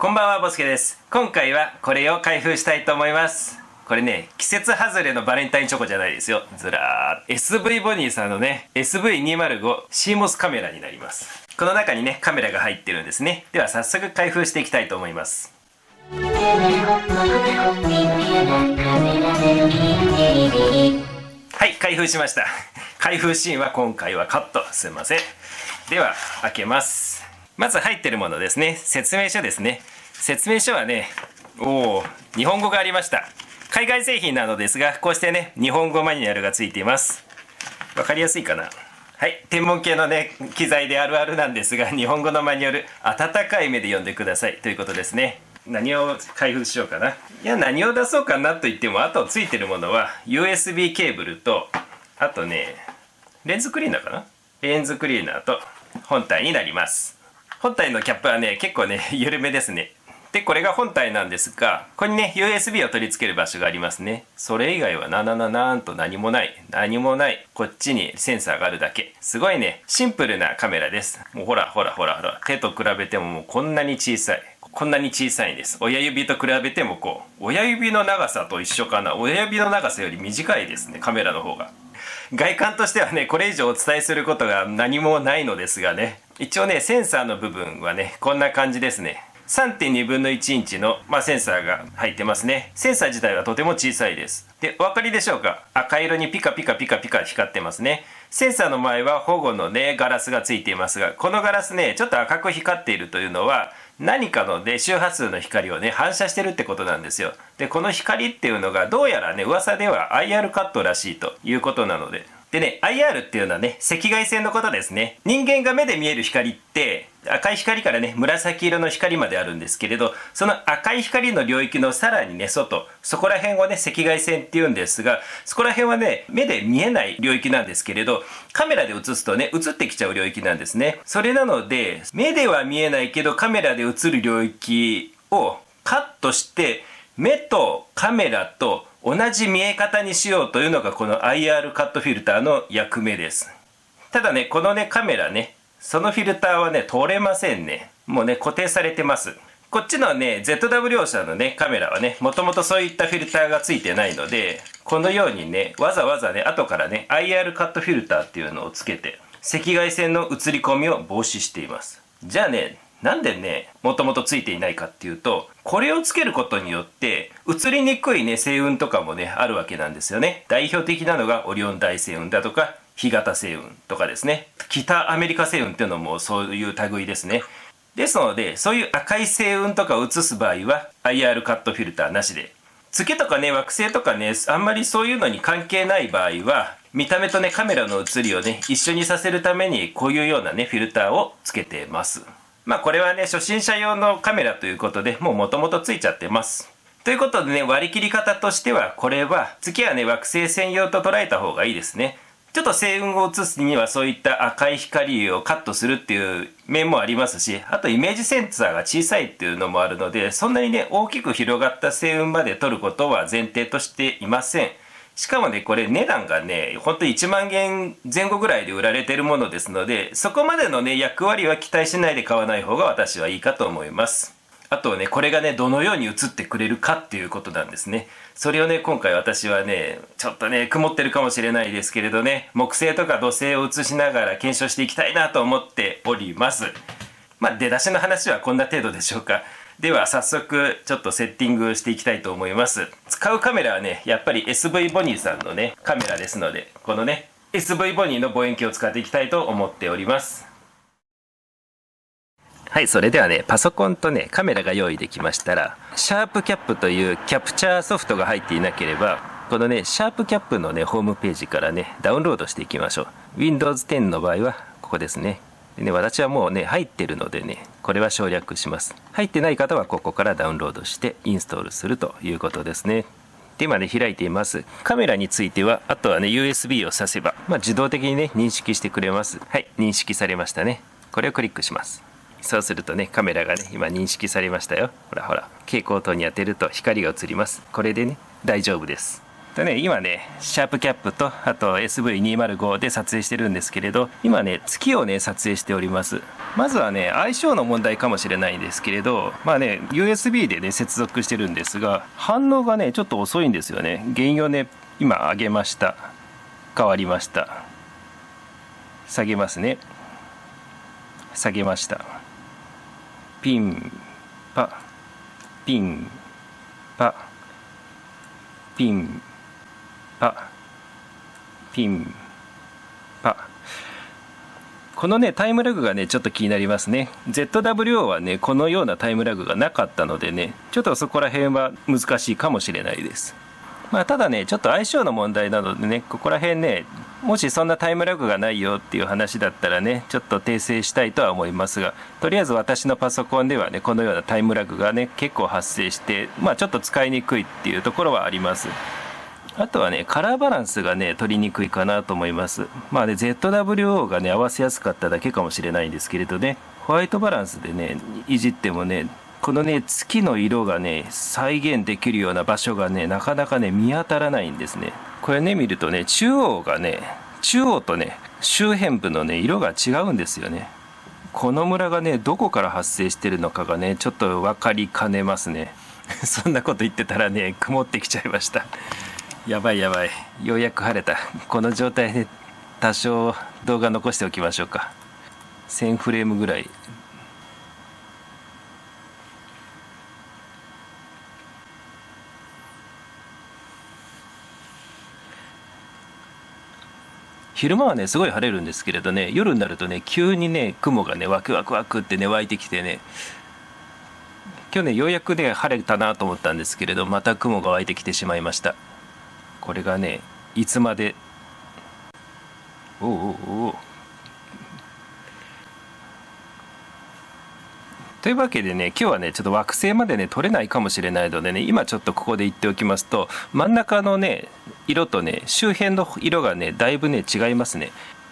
こんばんは、ボスケです。今回はこれを開封したいと思います。これね、季節外れのバレンタインチョコじゃないですよ。ずらー SV ボニーさんのね SV205 シーモスカメラになります。この中にねカメラが入ってるんですね。では早速開封していきたいと思います。はい、開封しました。開封シーンは今回はカット、すいません。では開けます。まず入ってるものですね。説明書ですね。説明書はね、日本語がありました。海外製品なのですが、こうしてね日本語マニュアルがついています。わかりやすいかな。はい、天文系のね機材であるあるなんですが、日本語のマニュアル、温かい目で読んでくださいということですね。何を開封しようかな。いや、何を出そうかなと言っても、あとついてるものは USB ケーブルと、あとねレンズクリーナーかな。レンズクリーナーと本体になります。本体のキャップはね結構ね緩めですね。でこれが本体なんですが、ここにね USB を取り付ける場所がありますね。それ以外はなんと何もない。こっちにセンサーがあるだけ。すごいねシンプルなカメラです。もうほら手と比べてももうこんなに小さいんです。親指と比べても親指の長さと一緒かな。親指の長さより短いですね、カメラの方が。外観としてはねこれ以上お伝えすることが何もないのですがね、一応ねセンサーの部分はねこんな感じですね。3.2 分の1インチの、センサーが入ってますね。センサー自体はとても小さいです。で、お分かりでしょうか。赤色にピカピカ光ってますね。センサーの前は保護のねガラスがついていますが、このガラスねちょっと赤く光っているというのは何かのね周波数の光をね反射してるってことなんですよ。でこの光っていうのがどうやらね噂では IR カットらしいということなので、IR っていうのはね赤外線のことですね。人間が目で見える光って赤い光からね紫色の光まであるんですけれど、その赤い光の領域のさらにね外、そこら辺をね赤外線っていうんですが、そこら辺はね目で見えない領域なんですけれど、カメラで映すとね映ってきちゃう領域なんですね。それなので目では見えないけどカメラで映る領域をカットして、目とカメラと同じ見え方にしようというのがこの IR カットフィルターの役目です。ただねこのねカメラね、そのフィルターはね取れませんね。もうね固定されてます。こっちのね ZW 社のねカメラはねもともとそういったフィルターがついてないので、このようにねわざわざね後からね IR カットフィルターっていうのをつけて赤外線の映り込みを防止しています。じゃあねなんでねもともとついていないかっていうと、これをつけることによって映りにくいね星雲とかもねあるわけなんですよね。代表的なのがオリオン大星雲だとか干潟星雲とかですね。北アメリカ星雲っていうのもそういう類ですね。ですのでそういう赤い星雲とかを映す場合は IR カットフィルターなしで、月とかね惑星とかねあんまりそういうのに関係ない場合は見た目とねカメラの写りをね一緒にさせるためにこういうようなねフィルターをつけてます。これはね初心者用のカメラということでもともとついちゃってます。ということでね割り切り方としては、これは月はね惑星専用と捉えた方がいいですね。ちょっと星雲を映すにはそういった赤い光をカットするっていう面もありますし、あとイメージセンサーが小さいっていうのもあるので、そんなにね大きく広がった星雲まで撮ることは前提としていません。しかもねこれ値段がねほんと1万円前後ぐらいで売られてるものですので、そこまでのね役割は期待しないで買わない方が私はいいかと思います。あとはねこれがねどのように映ってくれるかっていうことなんですね。それをね今回私はねちょっとね曇ってるかもしれないですけれどね、木星とか土星を映しながら検証していきたいなと思っております。出だしの話はこんな程度でしょうか。では早速ちょっとセッティングしていきたいと思います。使うカメラはねやっぱり SV ボニーさんのねカメラですので、このね SV ボニーの望遠鏡を使っていきたいと思っております。はい、それではねパソコンとねカメラが用意できましたら、シャープキャップというキャプチャーソフトが入っていなければ、このねシャープキャップのねホームページからねダウンロードしていきましょう。 Windows 10の場合はここですね。でね私はもうね入ってるのでねこれは省略します。入ってない方はここからダウンロードしてインストールするということですね。で今ね開いています。カメラについてはあとはね USB を挿せば、自動的にね認識してくれます。はい、認識されましたね。これをクリックします。そうするとねカメラがね今認識されましたよ。ほら蛍光灯に当てると光が映ります。これでね大丈夫です。でね、今ねシャープキャップとあと SV205 で撮影してるんですけれど、今ね月をね撮影しております。まずはね相性の問題かもしれないんですけれど、まあね USB でね接続してるんですが、反応がねちょっと遅いんですよね。原因をね今上げました。変わりました。下げますね。下げました。ピンパピンパピンパピンパ。このねタイムラグがねちょっと気になりますね。 ZWO はねこのようなタイムラグがなかったのでね、ちょっとそこら辺は難しいかもしれないです。まあただねちょっと相性の問題なのでね、ここら辺ねもしそんなタイムラグがないよっていう話だったらねちょっと訂正したいとは思いますが、とりあえず私のパソコンではねこのようなタイムラグがね結構発生して、まあちょっと使いにくいっていうところはあります。あとはねカラーバランスがね取りにくいかなと思います。まあね ZWO がね合わせやすかっただけかもしれないんですけれどね、ホワイトバランスでねいじってもねこのね月の色がね再現できるような場所がねなかなかね見当たらないんですね。これね見るとね中央とね周辺部のね色が違うんですよね。このムラがねどこから発生してるのかがねちょっと分かりかねますねそんなこと言ってたらね曇ってきちゃいました。やばいやばい、ようやく晴れた。この状態で多少動画残しておきましょうか。1000フレームぐらい。昼間はねすごい晴れるんですけれどね、夜になるとね急にね雲がねワクワクワクってね湧いてきてね、今日ねようやくね晴れたなと思ったんですけれど、また雲が湧いてきてしまいました。これがねいつまでというわけでね今日はねちょっと惑星までね撮れないかもしれないのでね、今ちょっとここで言っておきますと、真ん中のね色とね周辺の色がねだいぶね違いますね。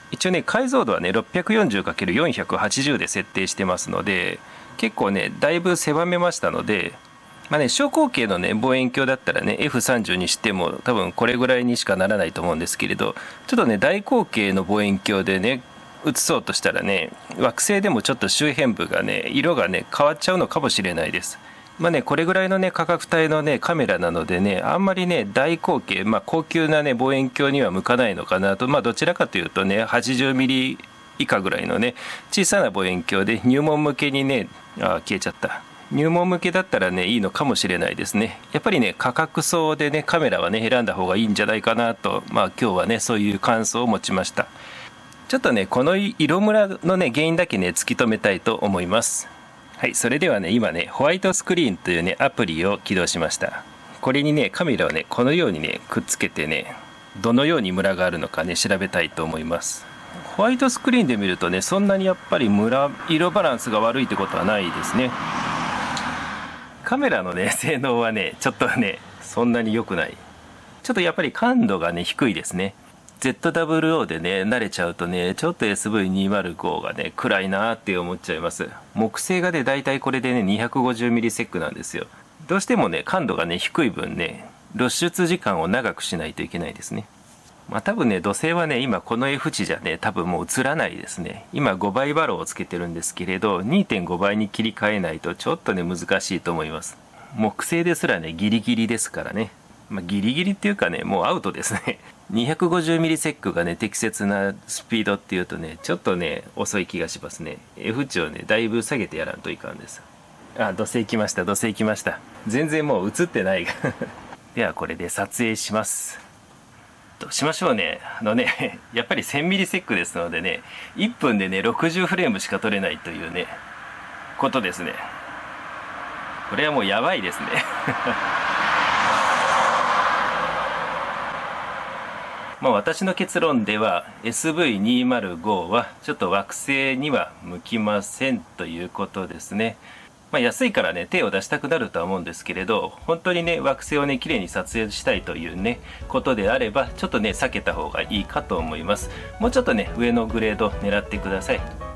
一応ね解像度はね 640×480 で設定してますので、結構ねだいぶ狭めましたので、まあね小口径のね望遠鏡だったらね F30 にしても多分これぐらいにしかならないと思うんですけれど、ちょっとね大口径の望遠鏡でね映そうとしたらね惑星でもちょっと周辺部がね色がね変わっちゃうのかもしれないです。まあねこれぐらいのね価格帯のねカメラなのでね、あんまりね大口径、まあ高級なね望遠鏡には向かないのかなと。まあどちらかというとね80ミリ以下ぐらいのね小さな望遠鏡で入門向けにね、消えちゃった、入門向けだったらねいいのかもしれないですね。やっぱりね価格層でねカメラはね選んだ方がいいんじゃないかなと、まあ今日はねそういう感想を持ちました。ちょっとねこの色ムラのね原因だけね突き止めたいと思います。はい、それではね今ねホワイトスクリーンというねアプリを起動しました。これにねカメラをねこのようにねくっつけてね、どのようにムラがあるのかね調べたいと思います。ホワイトスクリーンで見るとねそんなにやっぱりムラ色バランスが悪いってことはないですね。カメラのね性能はねちょっとねそんなに良くない。ちょっとやっぱり感度がね低いですね。ZWO でね慣れちゃうとねちょっと SV205 がね暗いなって思っちゃいます。木星がねだいたいこれでね250ミリセックなんですよ。どうしてもね感度がね低い分ね露出時間を長くしないといけないですね。まあ多分ね土星はね今この F 値じゃね多分もう映らないですね。今5倍バローをつけてるんですけれど 2.5 倍に切り替えないとちょっとね難しいと思います。木星ですらねギリギリですからね、まあ、ギリギリっていうかねもうアウトですね250ミリセックがね適切なスピードっていうとねちょっとね遅い気がしますね。 F 値をねだいぶ下げてやらんといかんです。あ、土星来ました土星来ました。全然もう映ってないではこれで撮影します。どうしましょうね。やっぱり1000ミリセックですのでね1分でね60フレームしか撮れないというねことですね。これはもうやばいですねまあ私の結論では SV205 はちょっと惑星には向きませんということですね。まあ安いからね手を出したくなるとは思うんですけれど、本当にね惑星をね綺麗に撮影したいというねことであればちょっとね避けた方がいいかと思います。もうちょっとね上のグレード狙ってください。